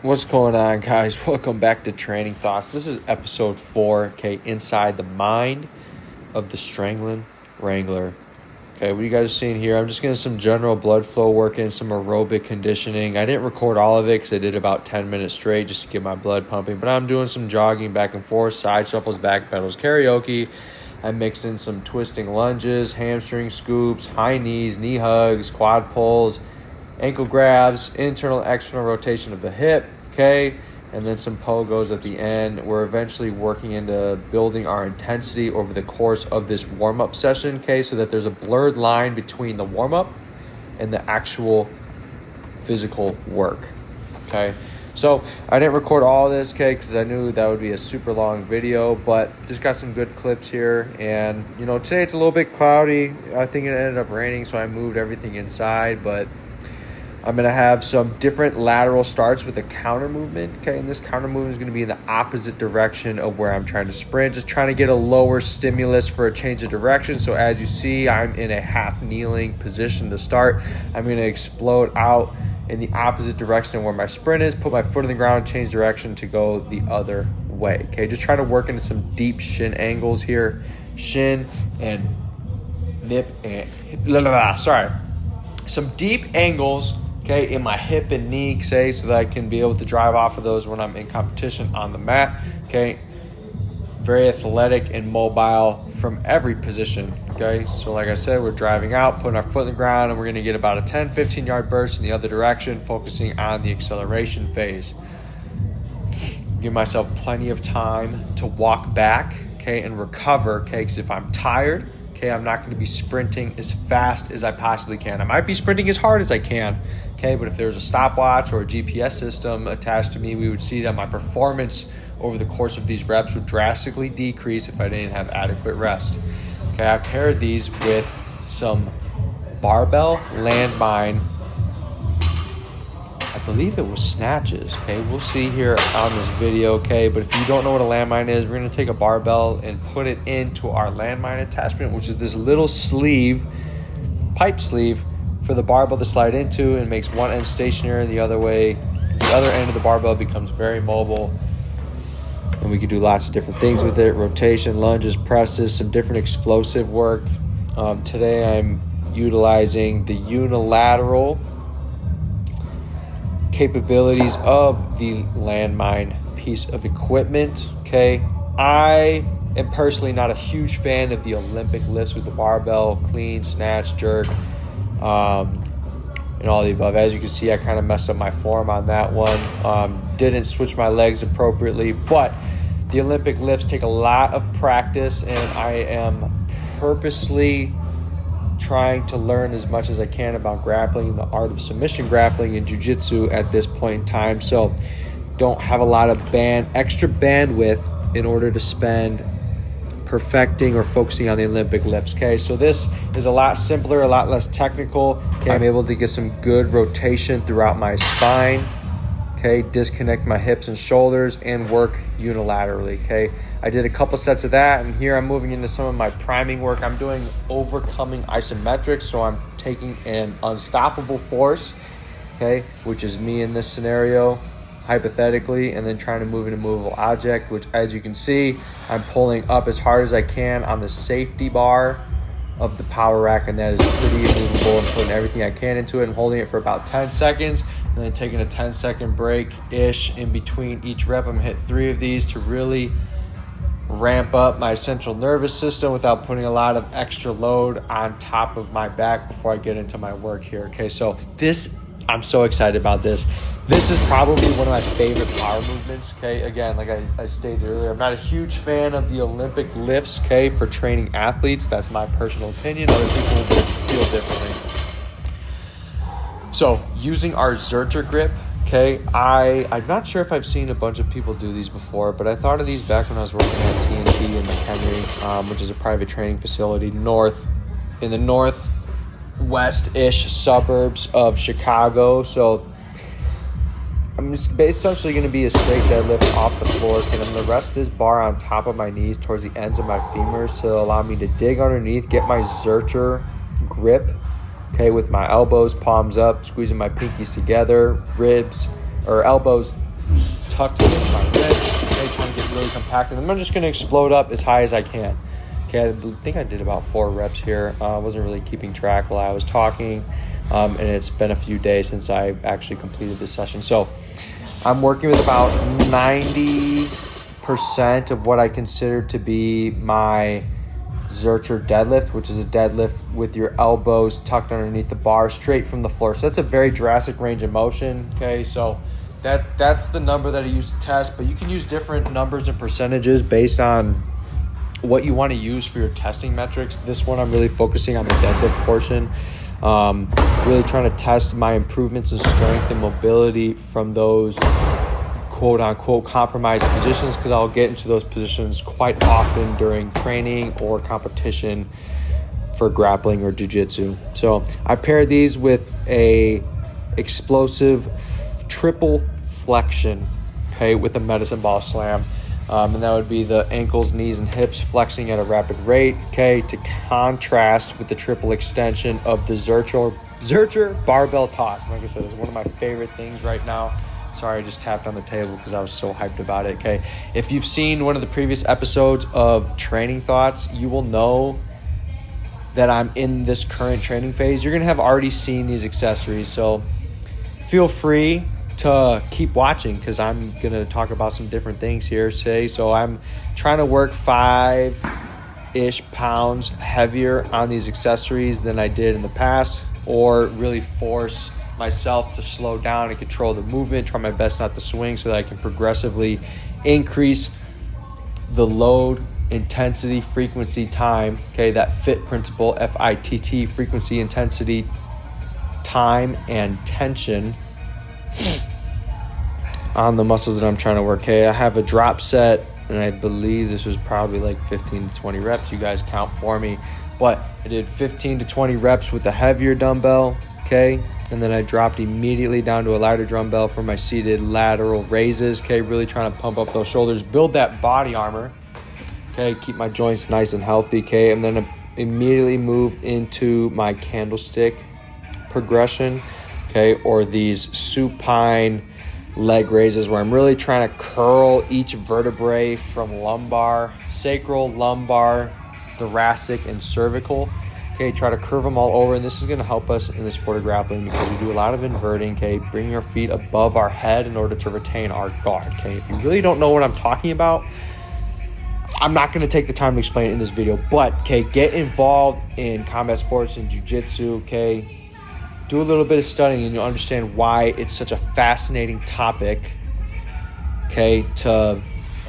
What's going on, guys? Welcome back to Training Thoughts. This is episode 4, okay, inside the mind of the strangling wrangler. Okay, what you guys are seeing here, I'm just getting some general blood flow work in, some aerobic conditioning. I didn't record all of it because I did about 10 minutes straight just to get my blood pumping, but I'm doing some jogging back and forth, side shuffles, back pedals, karaoke. I mixed in some twisting lunges, hamstring scoops, high knees, knee hugs, quad pulls, ankle grabs, internal, external rotation of the hip, okay? And then some pogos at the end. We're eventually working into building our intensity over the course of this warm-up session, okay? So that there's a blurred line between the warm-up and the actual physical work, okay? So I didn't record all of this, okay, because I knew that would be a super long video, but just got some good clips here. And, you know, today it's a little bit cloudy. I think it ended up raining, so I moved everything inside, but I'm going to have some different lateral starts with a counter movement, okay? And this counter movement is going to be in the opposite direction of where I'm trying to sprint, just trying to get a lower stimulus for a change of direction. So as you see, I'm in a half kneeling position to start. I'm going to explode out in the opposite direction of where my sprint is, put my foot on the ground, change direction to go the other way, okay? Just trying to work into some deep shin angles here. Shin and nip and, some deep angles, okay, in my hip and knee, say, so that I can be able to drive off of those when I'm in competition on the mat, okay? Very athletic and mobile from every position, okay? So like I said, we're driving out, putting our foot in the ground, and we're gonna get about a 10, 15-yard burst in the other direction, focusing on the acceleration phase. Give myself plenty of time to walk back, okay, and recover, okay? Because if I'm tired, okay, I'm not going to be sprinting as fast as I possibly can. I might be sprinting as hard as I can, okay, but if there's a stopwatch or a GPS system attached to me, we would see that my performance over the course of these reps would drastically decrease if I didn't have adequate rest. Okay, I paired these with some barbell landmine. I believe it was snatches, okay? We'll see here on this video, okay? But if you don't know what a landmine is, we're gonna take a barbell and put it into our landmine attachment, which is this little sleeve, pipe sleeve, for the barbell to slide into, and makes one end stationary the other way. The other end of the barbell becomes very mobile, and we can do lots of different things with it. Rotation, lunges, presses, some different explosive work. Today I'm utilizing the unilateral capabilities of the landmine piece of equipment, okay? I am personally not a huge fan of the Olympic lifts with the barbell, clean, snatch, jerk, and all the above. As you can see, I kind of messed up my form on that one. Didn't switch my legs appropriately, but the Olympic lifts take a lot of practice, and I am purposely trying to learn as much as I can about grappling, the art of submission grappling and jiu-jitsu at this point in time. So don't have a lot of extra bandwidth in order to spend perfecting or focusing on the Olympic lifts, okay? So this is a lot simpler, a lot less technical, okay? I'm able to get some good rotation throughout my spine, okay? Disconnect my hips and shoulders and work unilaterally, okay? I did a couple sets of that, and here I'm moving into some of my priming work. I'm doing overcoming isometrics, so I'm taking an unstoppable force, okay, which is me in this scenario, hypothetically, and then trying to move an immovable object, which, as you can see, I'm pulling up as hard as I can on the safety bar of the power rack, and that is pretty immovable, and putting everything I can into it and holding it for about 10 seconds, and then taking a 10-second break-ish in between each rep. I'm gonna hit 3 of these to really ramp up my central nervous system without putting a lot of extra load on top of my back before I get into my work here, okay? So this, I'm so excited about this. This is probably one of my favorite power movements, okay? Again, like I stated earlier, I'm not a huge fan of the Olympic lifts, okay, for training athletes. That's my personal opinion. Other people will feel differently. So using our zercher grip, okay, I'm not sure if I've seen a bunch of people do these before, but I thought of these back when I was working at TNT in McHenry, which is a private training facility in the northwest-ish suburbs of Chicago. So I'm just essentially going to be a straight deadlift off the floor, and I'm going to rest this bar on top of my knees towards the ends of my femurs to allow me to dig underneath, get my zercher grip, okay, with my elbows, palms up, squeezing my pinkies together, ribs, or elbows tucked against my wrist. Okay, trying to get really compacted. And I'm just going to explode up as high as I can. Okay, I think I did about 4 reps here. I wasn't really keeping track while I was talking. And it's been a few days since I actually completed this session. So I'm working with about 90% of what I consider to be my zercher deadlift, which is a deadlift with your elbows tucked underneath the bar straight from the floor. So that's a very drastic range of motion. Okay, so that's the number that I use to test, but you can use different numbers and percentages based on what you want to use for your testing metrics. This one I'm really focusing on the deadlift portion. Really trying to test my improvements in strength and mobility from those quote unquote compromised positions, because I'll get into those positions quite often during training or competition for grappling or jiu-jitsu. So I pair these with a explosive triple flexion, okay, with a medicine ball slam. And that would be the ankles, knees, and hips flexing at a rapid rate, okay, to contrast with the triple extension of the zercher barbell toss. Like I said, it's one of my favorite things right now. Sorry, I just tapped on the table because I was so hyped about it, okay? If you've seen one of the previous episodes of Training Thoughts, you will know that I'm in this current training phase. You're going to have already seen these accessories, so feel free to keep watching because I'm going to talk about some different things here today. So I'm trying to work 5-ish pounds heavier on these accessories than I did in the past, or really force myself to slow down and control the movement, try my best not to swing so that I can progressively increase the load, intensity, frequency, time, okay, that FIT principle, F-I-T-T, frequency, intensity, time, and tension on the muscles that I'm trying to work. Okay, I have a drop set, and I believe this was probably like 15 to 20 reps. You guys count for me. But I did 15 to 20 reps with the heavier dumbbell, okay? And then I dropped immediately down to a lighter dumbbell for my seated lateral raises, okay? Really trying to pump up those shoulders, build that body armor, okay? Keep my joints nice and healthy, okay? And then immediately move into my candlestick progression, okay? Or these supine leg raises where I'm really trying to curl each vertebrae from lumbar, sacral, lumbar, thoracic, and cervical. Okay, try to curve them all over, and this is going to help us in the sport of grappling because we do a lot of inverting, okay, bringing our feet above our head in order to retain our guard, okay? If you really don't know what I'm talking about, I'm not going to take the time to explain it in this video, but, okay, get involved in combat sports and jiu-jitsu, okay? Do a little bit of studying and you'll understand why it's such a fascinating topic, okay, to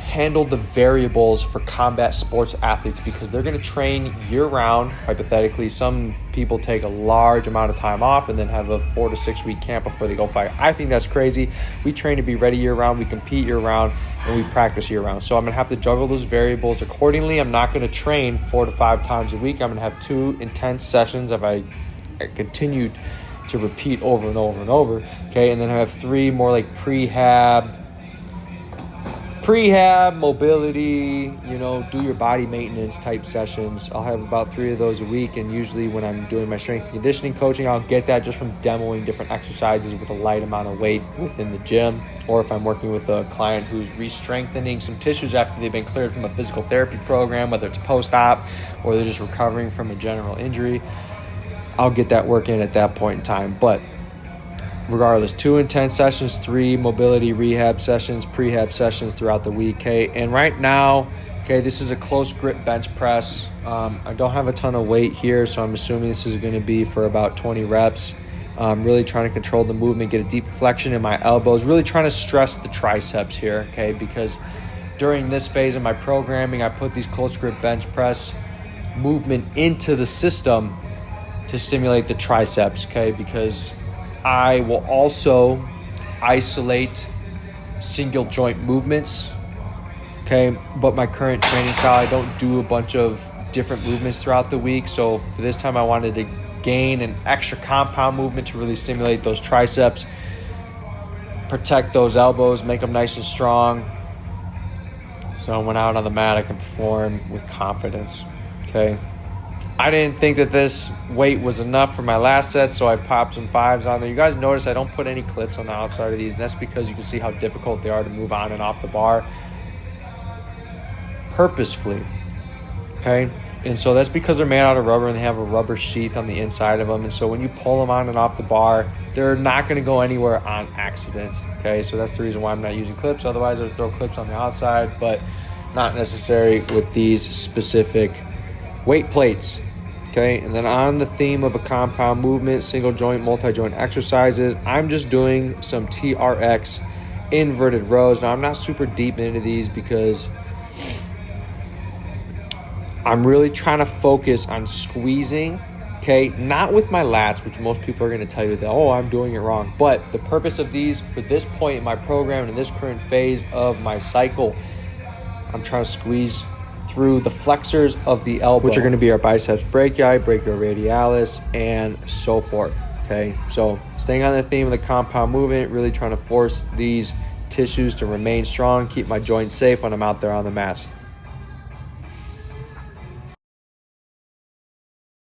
handle the variables for combat sports athletes, because they're going to train year-round. Hypothetically, some people take a large amount of time off and then have a 4 to 6 week camp before they go fight. I think that's crazy. We train to be ready year-round, we compete year-round, and we practice year-round. So I'm going to have to juggle those variables accordingly. I'm not going to train 4 to 5 times a week. I'm going to have 2 intense sessions if I continued to repeat over and over and over, okay? And then I have 3 more like prehab, mobility, do your body maintenance type sessions. I'll have about 3 of those a week, and usually when I'm doing my strength and conditioning coaching, I'll get that just from demoing different exercises with a light amount of weight within the gym, or if I'm working with a client who's re-strengthening some tissues after they've been cleared from a physical therapy program, whether it's post-op or they're just recovering from a general injury, I'll get that work in at that point in time. But regardless, 2 intense sessions, 3 mobility rehab sessions, prehab sessions throughout the week, okay? And right now, okay, this is a close grip bench press. I don't have a ton of weight here, so I'm assuming this is going to be for about 20 reps. Really trying to control the movement, get a deep flexion in my elbows, really trying to stress the triceps here, okay? Because during this phase of my programming, I put these close grip bench press movement into the system to stimulate the triceps, okay? Because I will also isolate single joint movements, okay? But my current training style, I don't do a bunch of different movements throughout the week. So for this time, I wanted to gain an extra compound movement to really stimulate those triceps, protect those elbows, make them nice and strong. So when out on the mat, I can perform with confidence, okay? I didn't think that this weight was enough for my last set, so I popped some 5s on there. You guys notice I don't put any clips on the outside of these, and that's because you can see how difficult they are to move on and off the bar purposefully, okay? And so that's because they're made out of rubber and they have a rubber sheath on the inside of them. And so when you pull them on and off the bar, they're not going to go anywhere on accident, okay? So that's the reason why I'm not using clips. Otherwise, I would throw clips on the outside, but not necessary with these specific weight plates. Okay, and then on the theme of a compound movement, single joint, multi-joint exercises, I'm just doing some TRX inverted rows. Now, I'm not super deep into these because I'm really trying to focus on squeezing, okay, not with my lats, which most people are going to tell you that, oh, I'm doing it wrong. But the purpose of these for this point in my program and in this current phase of my cycle, I'm trying to squeeze through the flexors of the elbow, which are going to be our biceps brachii, brachioradialis, and so forth, okay? So staying on the theme of the compound movement, really trying to force these tissues to remain strong, keep my joints safe when I'm out there on the mats.